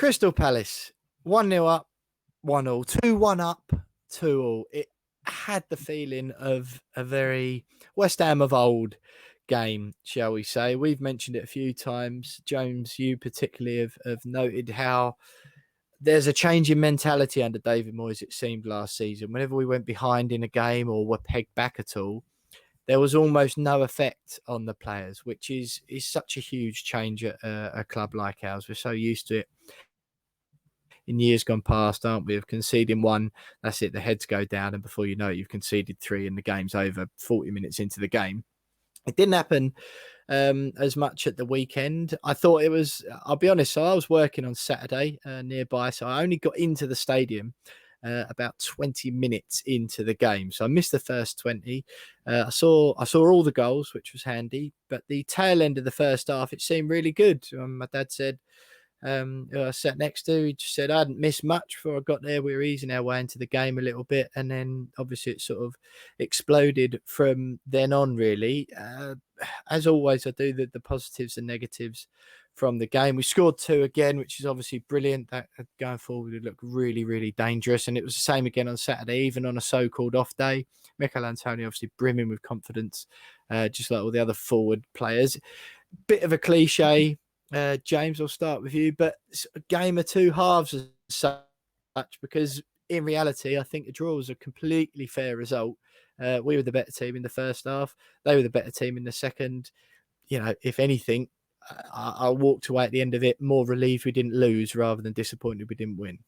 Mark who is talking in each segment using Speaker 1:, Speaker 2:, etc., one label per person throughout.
Speaker 1: Crystal Palace, 1-0 up, 1-1, 2-1 up, 2-2. It had the feeling of a very West Ham of old game, shall we say. We've mentioned it a few times. James, you particularly have noted how there's a change in mentality under David Moyes, it seemed, last season. Whenever we went behind in a game or were pegged back at all, there was almost no effect on the players, which is such a huge change at a club like ours. We're so used to it in years gone past, aren't we, of conceding one, that's it, the heads go down, and before you know it, you've conceded three and the game's over 40 minutes into the game. It didn't happen as much at the weekend. I thought it was, I'll be honest, so I was working on Saturday nearby, so I only got into the stadium about 20 minutes into the game. So I missed the first 20. I saw all the goals, which was handy, but the tail end of the first half, it seemed really good. My dad said, who I sat next to, he just said I hadn't missed much before I got there. We were easing our way into the game a little bit, and then obviously it sort of exploded from then on, really. As always, I do the positives and negatives from the game. We scored 2 again, which is obviously brilliant. That going forward would look really, really dangerous, and it was the same again on Saturday, even on a so-called off day. Michail Antonio obviously brimming with confidence, just like all the other forward players. Bit of a cliche, James, I'll start with you, but it's a game of two halves as such, because in reality, I think a draw was a completely fair result. We were the better team in the first half. They were the better team in the second. You know, if anything, I walked away at the end of it more relieved we didn't lose rather than disappointed we didn't win.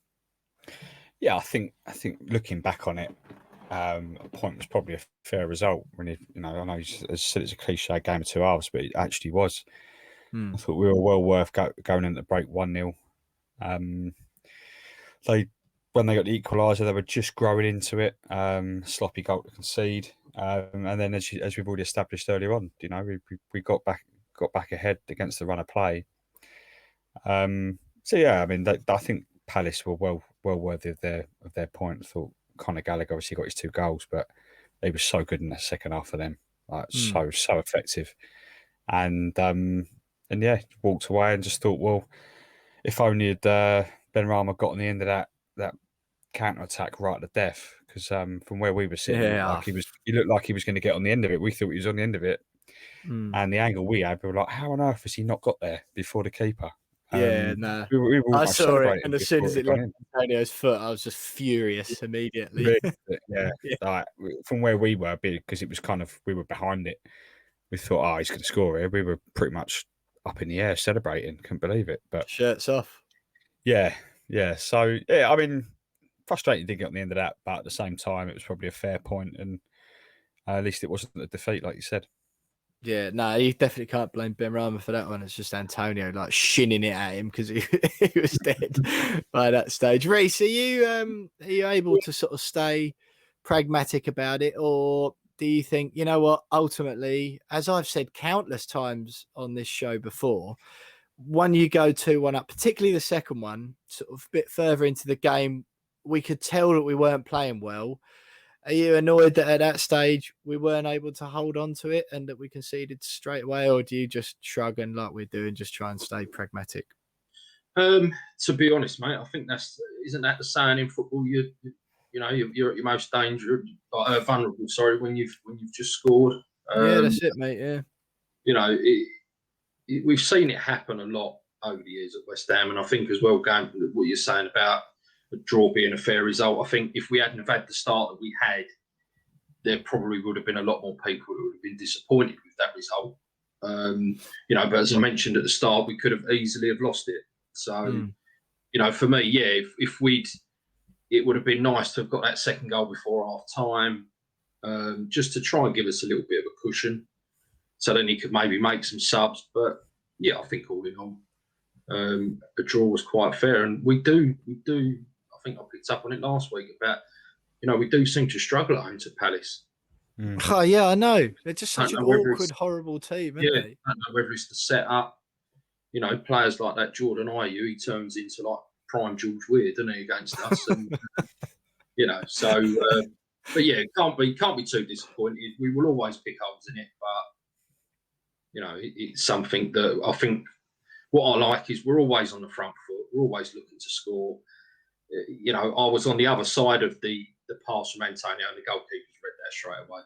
Speaker 2: Yeah, I think looking back on it, a point was probably a fair result. When I know as I said, it's a cliche game of two halves, but it actually was. I thought we were well worth going into the break 1-0. When they got the equaliser, they were just growing into it. Sloppy goal to concede, and then as we've already established earlier on, we got back ahead against the run of play. So yeah, I mean, I think Palace were well worthy of their point. I thought Conor Gallagher obviously got his 2 goals, but they were so good in the second half of them, so effective, and yeah, walked away and just thought, well, if only had Benrahma got on the end of that counter attack right to death, because from where we were sitting, he looked like he was going to get on the end of it. We thought he was on the end of it, and the angle we had, we were like, how on earth has he not got there before the keeper?
Speaker 1: We were I saw it, and as soon as it left Antonio's foot, I was just furious immediately.
Speaker 2: Yeah. Like, from where we were, because it was we were behind it, we thought, he's going to score here. We were pretty much up in the air celebrating, couldn't believe it. But
Speaker 1: shirts off.
Speaker 2: Yeah. So yeah, I mean, frustrating to get on the end of that, but at the same time, it was probably a fair point, and at least it wasn't a defeat, like you said.
Speaker 1: Yeah, no, you definitely can't blame Benrahma for that one. It's just Antonio like shinning it at him because he was dead by that stage. Reece, are you able to sort of stay pragmatic about it, or do you think, you know what, ultimately, as I've said countless times on this show before, when you go 2-1 up, particularly the second one, sort of a bit further into the game, we could tell that we weren't playing well. Are you annoyed that at that stage we weren't able to hold on to it and that we conceded straight away, or do you just shrug and, like we're doing, just try and stay pragmatic?
Speaker 3: To be honest, mate, I think isn't that the saying in football? You're at your most dangerous, vulnerable. Sorry, when you've just scored.
Speaker 1: Yeah, that's it, mate. Yeah.
Speaker 3: We've seen it happen a lot over the years at West Ham, and I think as well, going what you're saying about a draw being a fair result, I think if we hadn't have had the start that we had, there probably would have been a lot more people who would have been disappointed with that result. But as I mentioned at the start, we could have easily have lost it. So, for me, yeah, it would have been nice to have got that second goal before half time, just to try and give us a little bit of a cushion. So then he could maybe make some subs. But yeah, I think all in all, the draw was quite fair. And we do, I think I picked up on it last week about, we do seem to struggle at home to Palace.
Speaker 1: Oh, yeah, I know. They're just such an awkward, horrible team, aren't they?
Speaker 3: I don't know whether it's the setup. Players like that Jordan Ayew, he turns into like prime George Weir, doesn't he, against us? And, but yeah, can't be too disappointed. We will always pick holes in it, but it's something that I think what I like is we're always on the front foot. We're always looking to score. You know, I was on the other side of the pass from Antonio, and the goalkeepers read that straight away.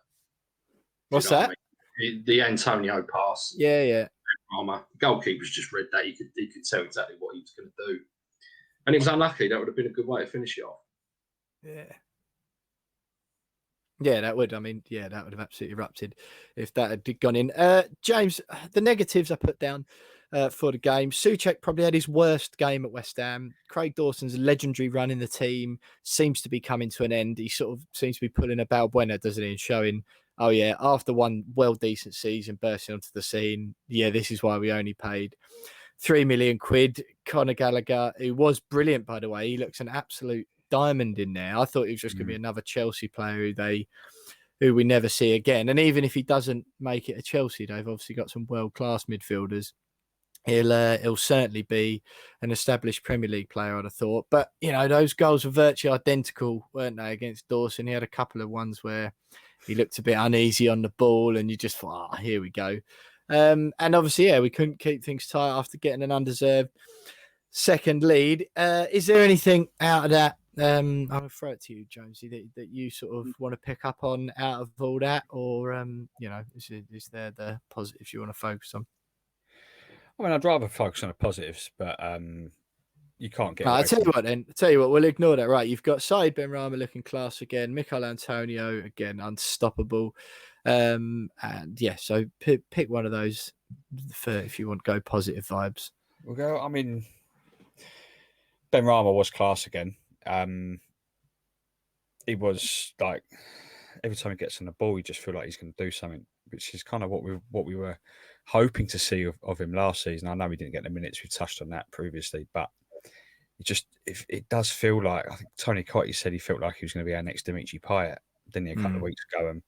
Speaker 1: What's that?
Speaker 3: I mean? The Antonio pass.
Speaker 1: Yeah.
Speaker 3: The goalkeepers just read that. He could tell exactly what he was going to do. And it was unlucky. That would have been a good way to finish it off.
Speaker 1: Yeah, that would. I mean, yeah, that would have absolutely erupted if that had gone in. James, the negatives I put down for the game. Soucek probably had his worst game at West Ham. Craig Dawson's legendary run in the team seems to be coming to an end. He sort of seems to be pulling a Balbuena, doesn't he, and showing, oh yeah, after one well-decent season, bursting onto the scene, yeah, this is why we only paid £3 million. Conor Gallagher, who was brilliant, by the way, he looks an absolute diamond in there. I thought he was just going to be another Chelsea player who we never see again. And even if he doesn't make it a Chelsea, they've obviously got some world-class midfielders. He'll certainly be an established Premier League player, I'd have thought. But, you know, those goals were virtually identical, weren't they, against Dawson? He had a couple of ones where he looked a bit uneasy on the ball and you just thought, here we go. And obviously, yeah, we couldn't keep things tight after getting an undeserved second lead. Is there anything out of that? I'm going to throw it to you, Jonesy, that you sort of want to pick up on out of all that? Or, you know, is there the positives you want to focus on?
Speaker 2: I mean, I'd rather focus on the positives, but you can't get.
Speaker 1: I'll tell you what then. We'll ignore that. Right, you've got Said Benrahma looking class again. Michail Antonio again, unstoppable. And yeah, so pick one of those for if you want to go positive vibes.
Speaker 2: We'll go. I mean, Benrahma was class again. He was like every time he gets on the ball, you just feel like he's going to do something, which is kind of what we were hoping to see of him last season. I know we didn't get the minutes. We've touched on that previously, but it does feel like, I think Tony Cottee said he felt like he was going to be our next Dimitri Payet, didn't he, a couple of weeks ago? And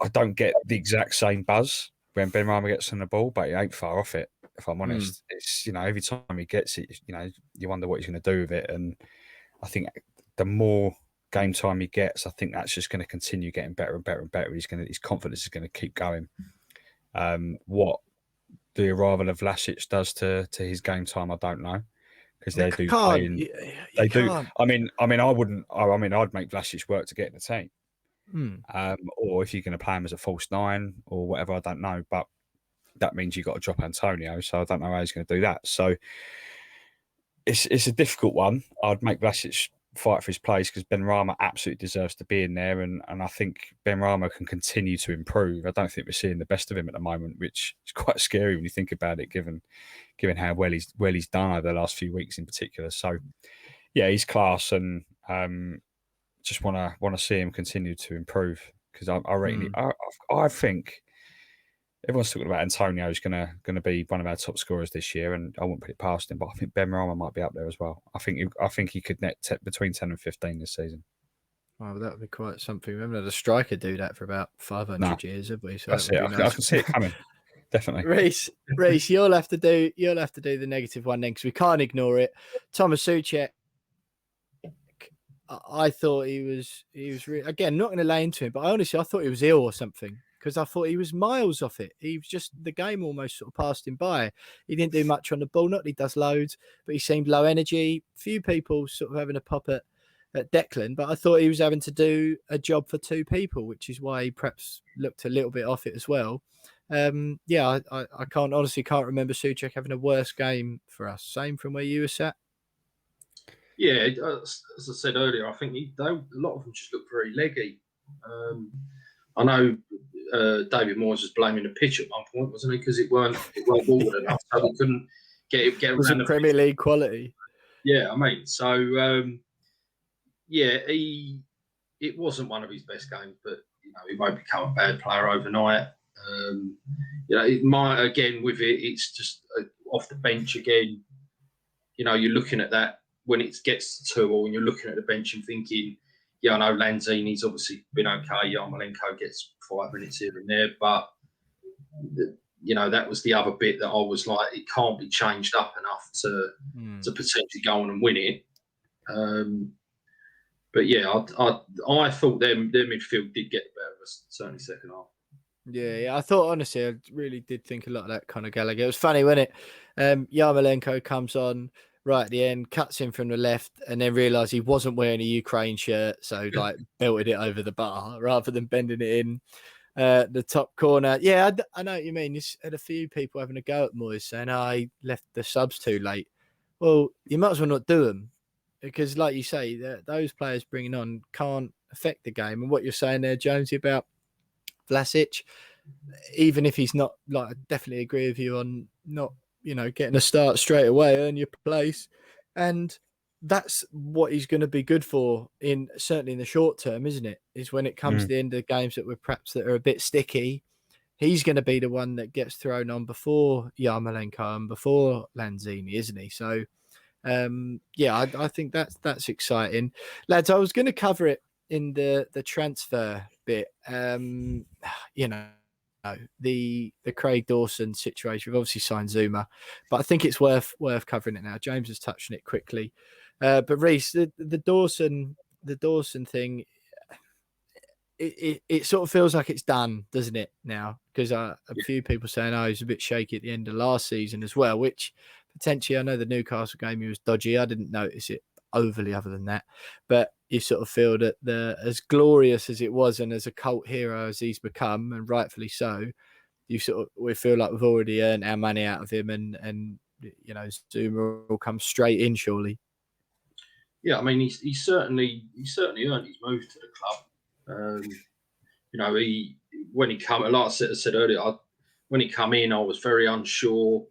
Speaker 2: I don't get the exact same buzz when Benrahma gets on the ball, but he ain't far off it, if I'm honest. It's, you know, every time he gets it, you know, you wonder what he's going to do with it. And I think the more game time he gets, I think that's just going to continue getting better and better and better. His confidence is going to keep going. What the arrival of Vlasic does to his game time, I don't know, because they do play in, they do. I mean, I wouldn't. I mean, I'd make Vlasic work to get in the team, or if you're going to play him as a false nine or whatever, I don't know. But that means you've got to drop Antonio, so I don't know how he's going to do that. So it's a difficult one. I'd make Vlasic fight for his place because Benrahma absolutely deserves to be in there, and I think Benrahma can continue to improve. I don't think we're seeing the best of him at the moment, which is quite scary when you think about it, given how well he's done over the last few weeks in particular. So yeah, he's class, and just want to see him continue to improve, because I think everyone's talking about Antonio's going to be one of our top scorers this year, and I wouldn't put it past him. But I think Benrahma might be up there as well. I think he could net between 10 and 15 this season.
Speaker 1: Well, that would be quite something. We haven't had a striker do that for about 500 years, have we? So
Speaker 2: that's it.
Speaker 1: Nice.
Speaker 2: I can see it coming. Definitely.
Speaker 1: Reece, you'll have to do the negative one then, because we can't ignore it. Tomas Soucek. I thought he was again, not going to lay into him, but I thought he was ill or something, because I thought he was miles off it. He was just, the game almost sort of passed him by. He didn't do much on the ball. Not that he does loads, but he seemed low energy. Few people sort of having a pop at Declan, but I thought he was having to do a job for two people, which is why he perhaps looked a little bit off it as well. Yeah, I honestly can't remember Soucek having a worse game for us. Same from where you were sat.
Speaker 3: Yeah, as I said earlier, I think a lot of them just look very leggy. I know David Moyes was blaming the pitch at one point, wasn't he? Because it weren't watered enough, so we couldn't get around.
Speaker 1: Was it Premier League quality?
Speaker 3: Yeah, I mean, so yeah, it wasn't one of his best games, but you know, he won't become a bad player overnight. You know, it might, again with it, it's just off the bench again. You know, you're looking at that when it gets to 2-2, and you're looking at the bench and thinking, yeah, I know Lanzini's obviously been okay. Yarmolenko gets 5 minutes here and there, but you know, that was the other bit that I was like, it can't be changed up enough to potentially go on and win it. But yeah, I thought their midfield did get better, certainly second half.
Speaker 1: Yeah, I thought, honestly, I really did think a lot of that Conor Gallagher. It was funny, wasn't it? Yarmolenko comes on, right at the end, cuts in from the left, and then realised he wasn't wearing a Ukraine shirt, so like belted it over the bar rather than bending it in the top corner. Yeah, I know what you mean. You had a few people having a go at Moyes saying, "Oh, he left the subs too late." Well, you might as well not do them because, like you say, those players bringing on can't affect the game. And what you're saying there, Jonesy, about Vlasic, even if he's not, like, I definitely agree with you on not, getting a start straight away, earn your place. And that's what he's going to be good for certainly in the short term, isn't it? Is when it comes to the end of the games that are a bit sticky, he's going to be the one that gets thrown on before Yarmolenko and before Lanzini, isn't he? So, I think that's exciting. Lads, I was going to cover it in the transfer bit. The Craig Dawson situation. We've obviously signed Zuma, but I think it's worth covering it now. James has touched on it quickly. But Reece, the Dawson thing, it sort of feels like it's done, doesn't it, now? Because a few people saying, oh, he was a bit shaky at the end of last season as well, which potentially, I know the Newcastle game, he was dodgy. I didn't notice it overly other than that. But you sort of feel that as glorious as it was and as a cult hero as he's become, and rightfully so, we feel like we've already earned our money out of him, and Zuma will come straight in, surely.
Speaker 3: Yeah, I mean, he certainly earned his move to the club. When he come, like I said earlier, when he come in, I was very unsure.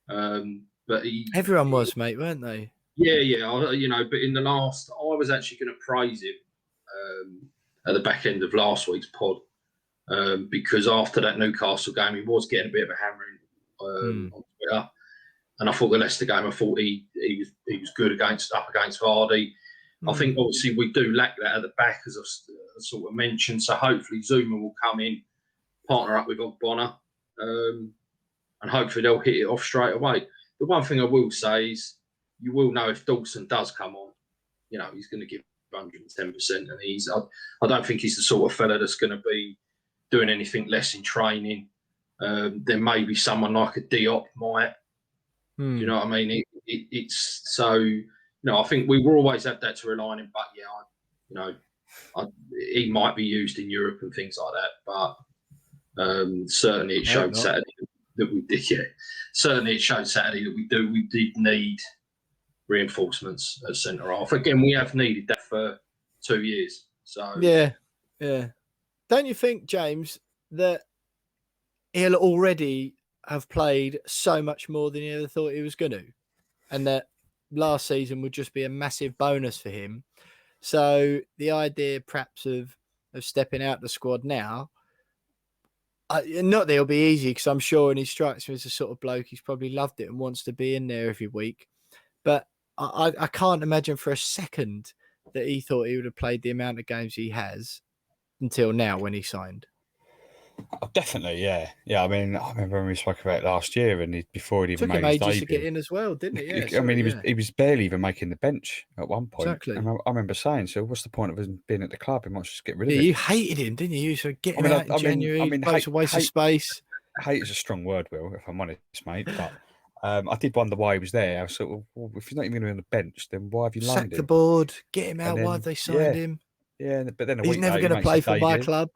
Speaker 3: But
Speaker 1: everyone was, mate, weren't they?
Speaker 3: Yeah. But in the last, I was actually going to praise him at the back end of last week's pod because after that Newcastle game, he was getting a bit of a hammering on Twitter. And I thought the Leicester game, I thought he was good up against Vardy. I think obviously we do lack that at the back, as I've sort of mentioned. So hopefully Zuma will come in, partner up with Ogbonna, and hopefully they'll hit it off straight away. The one thing I will say is you will know if Dawson does come on, he's going to give 110%. And I don't think he's the sort of fella that's going to be doing anything less in training. There may be someone like a Diop might. Do you know what I mean? It's so, I think we will always have that to rely on him. But he might be used in Europe and things like that. But certainly it showed Saturday that we did. Yeah, certainly it showed Saturday that we did need reinforcements at centre half. Again, we have needed that for 2 years. So
Speaker 1: yeah. Don't you think, James, that he'll already have played so much more than he ever thought he was going to, and that last season would just be a massive bonus for him? So the idea perhaps of stepping out the squad now, not that it'll be easy, because I'm sure, and he strikes me as the sort of bloke, he's probably loved it and wants to be in there every week. But I can't imagine for a second that he thought he would have played the amount of games he has until now when he signed.
Speaker 2: Oh, definitely, yeah. I mean, I remember when we spoke about it last year, and before he'd even made his debut,
Speaker 1: to get in as well, didn't it?
Speaker 2: Yeah, he was barely even making the bench at one point.
Speaker 1: Exactly.
Speaker 2: And I remember saying, "So what's the point of him being at the club? He might just get rid of him."
Speaker 1: You hated him, didn't you? So get him out in January. It's a waste of space.
Speaker 2: Hate is a strong word, Will, if I'm honest, mate. But I did wonder why he was there. I was sort of, well, if he's not even going to be on the bench, then why have you loaned him?
Speaker 1: Sack the board, get him out. Why have they signed him?
Speaker 2: Yeah, but then
Speaker 1: he's never going to play for my club.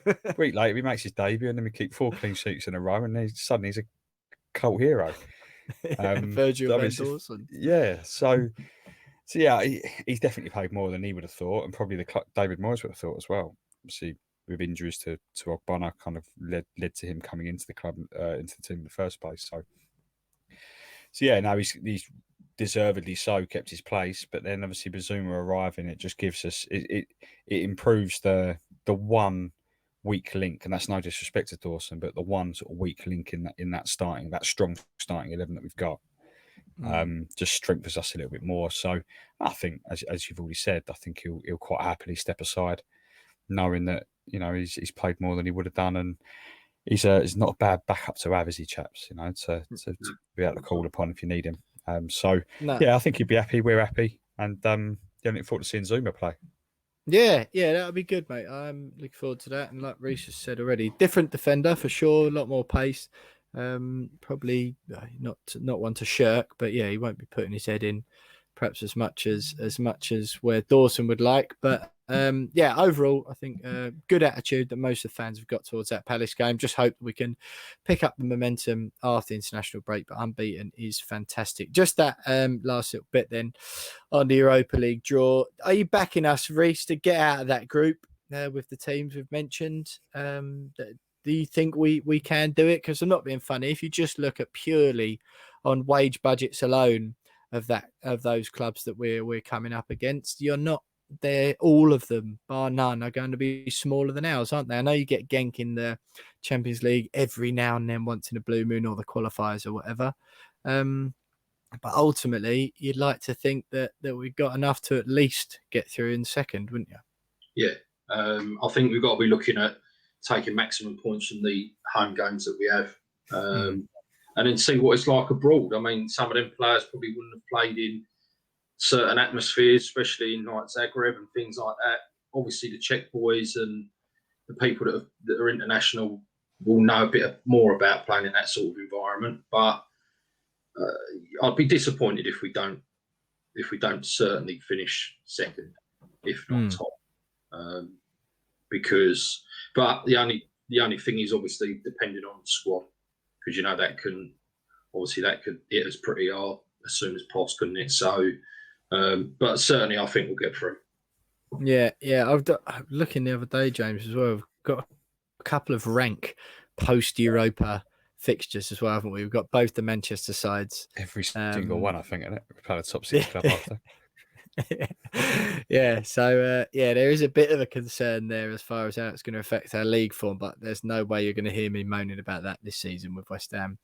Speaker 2: A week later, he makes his debut, and then we keep 4 clean sheets in a row, and suddenly he's a cult hero.
Speaker 1: Virgil van Dawson.
Speaker 2: Yeah, so yeah, he's definitely played more than he would have thought, and probably David Moyes would have thought as well. Obviously, with injuries to Ogbonna, kind of led to him coming into the club, into the team in the first place. So yeah, now he's deservedly so kept his place, but then obviously Bazuma arriving, it just gives us it improves the one weak link, and that's no disrespect to Dawson, but the one sort of weak link in that strong starting 11 that we've got just strengthens us a little bit more. So I think, as you've already said, I think he'll quite happily step aside, knowing that he's played more than he would have done, and he's not a bad backup to have, is he, chaps? To be able to call upon if you need him. Yeah, I think he'd be happy. We're happy, and looking forward to seeing Zuma play.
Speaker 1: Yeah, that would be good, mate. I'm looking forward to that. And like Reece has said already, different defender for sure, a lot more pace. Probably not one to shirk, but yeah, he won't be putting his head in perhaps as much as where Dawson would like. But yeah, overall, I think good attitude that most of the fans have got towards that Palace game. Just hope we can pick up the momentum after the international break. But unbeaten is fantastic. Just that last little bit then on the Europa League draw. Are you backing us, Reece, to get out of that group with the teams we've mentioned? Do you think we can do it? Because I'm not being funny. If you just look at purely on wage budgets alone of those clubs that we're coming up against, you're not there. All of them, bar none, are going to be smaller than ours, aren't they? I know you get Genk in the Champions League every now and then, once in a blue moon, or the qualifiers or whatever. But ultimately, you'd like to think that we've got enough to at least get through in second, wouldn't you?
Speaker 3: Yeah, I think we've got to be looking at taking maximum points from the home games that we have, and then see what it's like abroad. I mean, some of them players probably wouldn't have played in certain atmospheres, especially in like Zagreb and things like that. Obviously, the Czech boys and the people that are international will know a bit more about playing in that sort of environment. But I'd be disappointed if we don't certainly finish second, if not top. But the only thing is obviously depending on the squad, because that could hit us pretty hard as soon as possible, couldn't it? So, but certainly I think we'll get through.
Speaker 1: Yeah. I'm looking the other day, James, as well. We've got a couple of rank post-Europa fixtures as well, haven't we? We've got both the Manchester sides.
Speaker 2: Every single one, I think, isn't it? We've played a top 6 club after.
Speaker 1: Yeah, so there is a bit of a concern there as far as how it's going to affect our league form, but there's no way you're going to hear me moaning about that this season with West Ham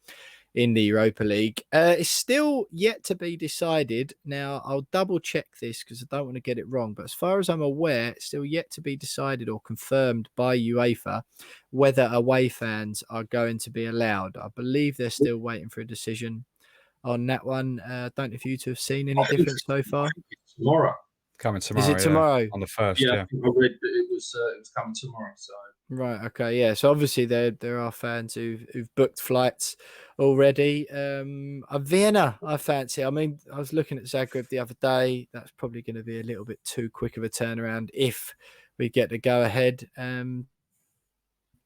Speaker 1: in the Europa League. It's still yet to be decided. Now, I'll double check this because I don't want to get it wrong, but as far as I'm aware, it's still yet to be decided or confirmed by UEFA whether away fans are going to be allowed. I believe they're still waiting for a decision on that one. Don't know if you two have seen any difference so far.
Speaker 3: Tomorrow.
Speaker 2: Coming tomorrow.
Speaker 1: Is it tomorrow?
Speaker 2: On the 1st,
Speaker 3: yeah. I think I read that it was coming tomorrow. So.
Speaker 1: Right. Okay. Yeah. So obviously there are fans who've booked flights already. Vienna, I fancy. I mean, I was looking at Zagreb the other day. That's probably going to be a little bit too quick of a turnaround if we get to go ahead.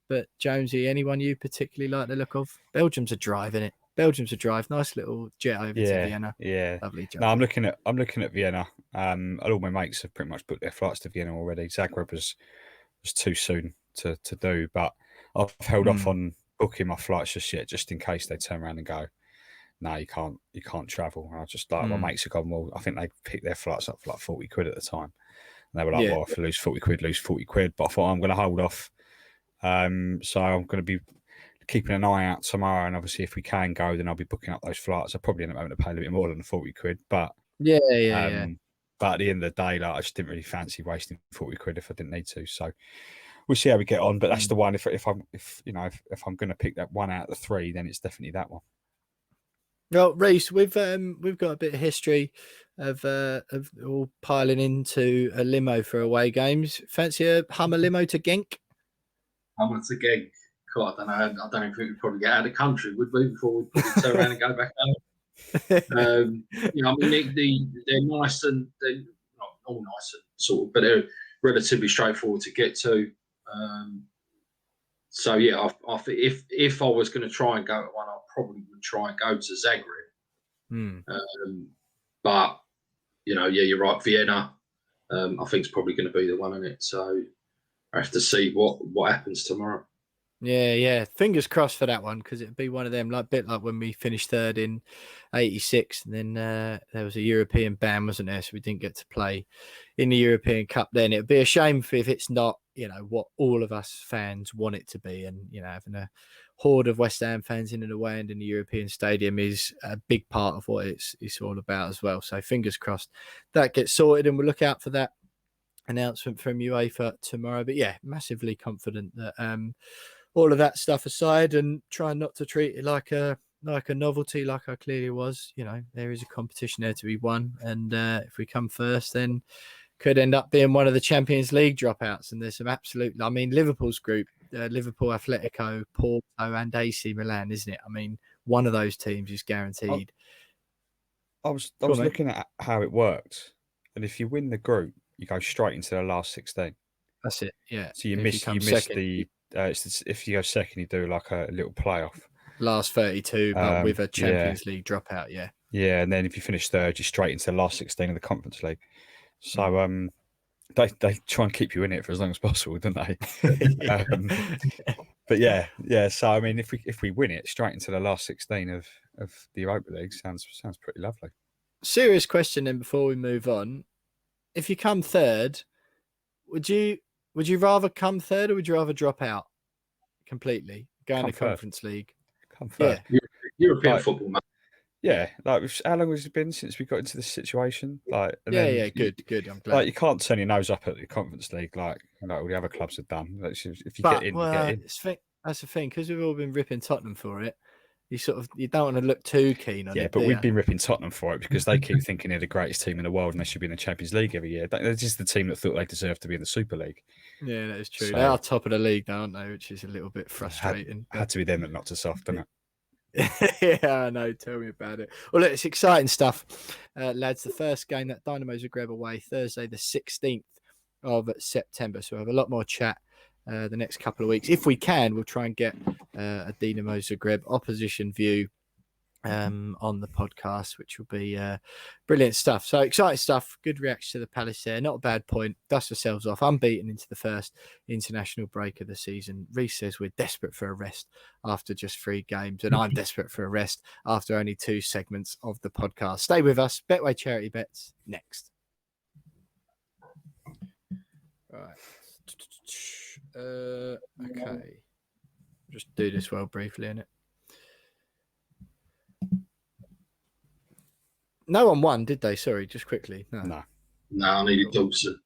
Speaker 1: But Jonesy, anyone you particularly like the look of? Belgium's a drive, isn't it? Belgium's a drive. Nice little jet over to Vienna.
Speaker 2: Yeah.
Speaker 1: Lovely job.
Speaker 2: No, I'm looking at Vienna. All my mates have pretty much booked their flights to Vienna already. Zagreb was too soon to do, but I've held off on booking my flights just yet, just in case they turn around and go, no, you can't travel. And I just my mates have gone, well, I think they picked their flights up for like 40 quid at the time. And they were like, well, if I lose 40 quid. But I thought I'm going to hold off. So I'm going to be keeping an eye out tomorrow, and obviously if we can go, then I'll be booking up those flights. I probably end up having to pay a little bit more than 40 quid, but
Speaker 1: yeah.
Speaker 2: But at the end of the day, I just didn't really fancy wasting 40 quid if I didn't need to. So we'll see how we get on. But that's the one. If I'm going to pick that one out of the three, then it's definitely that one.
Speaker 1: Well, Reece, we've got a bit of history of all piling into a limo for away games. Fancy a Hummer limo to Genk?
Speaker 3: Hummer to Genk. God, I don't know. I don't think we'd probably get out of the country, would we, before we probably turn around and go back home. I mean, they're nice, and they're not all nice and sort of, but they're relatively straightforward to get to. So yeah, if I was going to try and go to one, I probably would try and go to Zagreb. But you're right, Vienna. I think it's probably going to be the one, isn't it? So I have to see what happens tomorrow.
Speaker 1: Yeah. Fingers crossed for that one, because it'd be one of them, like when we finished third in '86, and then there was a European ban, wasn't there? So we didn't get to play in the European Cup then. It'd be a shame if it's not, what all of us fans want it to be. And, having a horde of West Ham fans in and away and in the European Stadium is a big part of what it's all about as well. So fingers crossed that gets sorted, and we'll look out for that announcement from UEFA tomorrow. But yeah, massively confident that all of that stuff aside, and trying not to treat it like a novelty, like I clearly was. There is a competition there to be won, and if we come first, then could end up being one of the Champions League dropouts. And there's some Liverpool's group Liverpool, Atletico, Porto, and AC Milan, isn't it? I mean, one of those teams is guaranteed.
Speaker 2: I was looking at how it worked, and if you win the group, you go straight into the last 16.
Speaker 1: That's it. Yeah.
Speaker 2: So you miss
Speaker 1: second,
Speaker 2: the if you go second, you do like a little playoff.
Speaker 1: Last 32, but with a Champions League dropout. Yeah.
Speaker 2: Yeah, and then if you finish third, you're straight into the last 16 of the Conference League. So they try and keep you in it for as long as possible, don't they? But yeah. So I mean, if we win it straight into the last 16 of the Europa League, sounds pretty lovely.
Speaker 1: Serious question then before we move on. If you come third, would you rather come third or would you rather drop out completely? Go in the Conference League.
Speaker 2: Come third.
Speaker 3: Yeah. European football, mate.
Speaker 2: Yeah, like how long has it been since we got into this situation? Like,
Speaker 1: good. I'm glad.
Speaker 2: Like, you can't turn your nose up at the Conference League like all the other clubs have done. Like, if you get in, you get in.
Speaker 1: That's the thing, because we've all been ripping Tottenham for it. You don't want to look too keen on it.
Speaker 2: Yeah, but we've been ripping Tottenham for it because they keep thinking they're the greatest team in the world and they should be in the Champions League every year. They're just the team that thought they deserved to be in the Super League.
Speaker 1: Yeah, that is true. They are top of the league now, aren't they? Which is a little bit frustrating.
Speaker 2: Had to be them that knocked us off, didn't it?
Speaker 1: Yeah, I know. Tell me about it. Well, look, it's exciting stuff, lads. The first game, that Dynamo Zagreb away, Thursday, the 16th of September. So we'll have a lot more chat the next couple of weeks. If we can, we'll try and get a Dynamo Zagreb opposition view on the podcast, which will be brilliant stuff. So exciting stuff. Good reaction to the Palace there. Not a bad point. Dust ourselves off. Unbeaten into the first international break of the season. Reece says we're desperate for a rest after just 3 games, and I'm desperate for a rest after only 2 segments of the podcast. Stay with us. Betway Charity Bets next. Right. Okay. Just do this well briefly, innit? No one won, did they? Sorry, just quickly.
Speaker 3: No, I needed Dawson.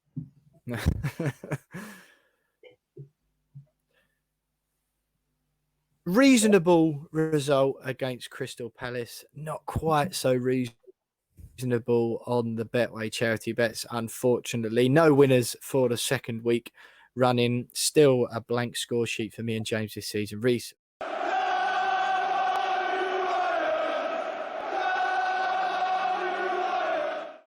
Speaker 1: Reasonable result against Crystal Palace. Not quite so reasonable on the Betway Charity Bets, unfortunately. No winners for the second week running. Still a blank score sheet for me and James this season. Reece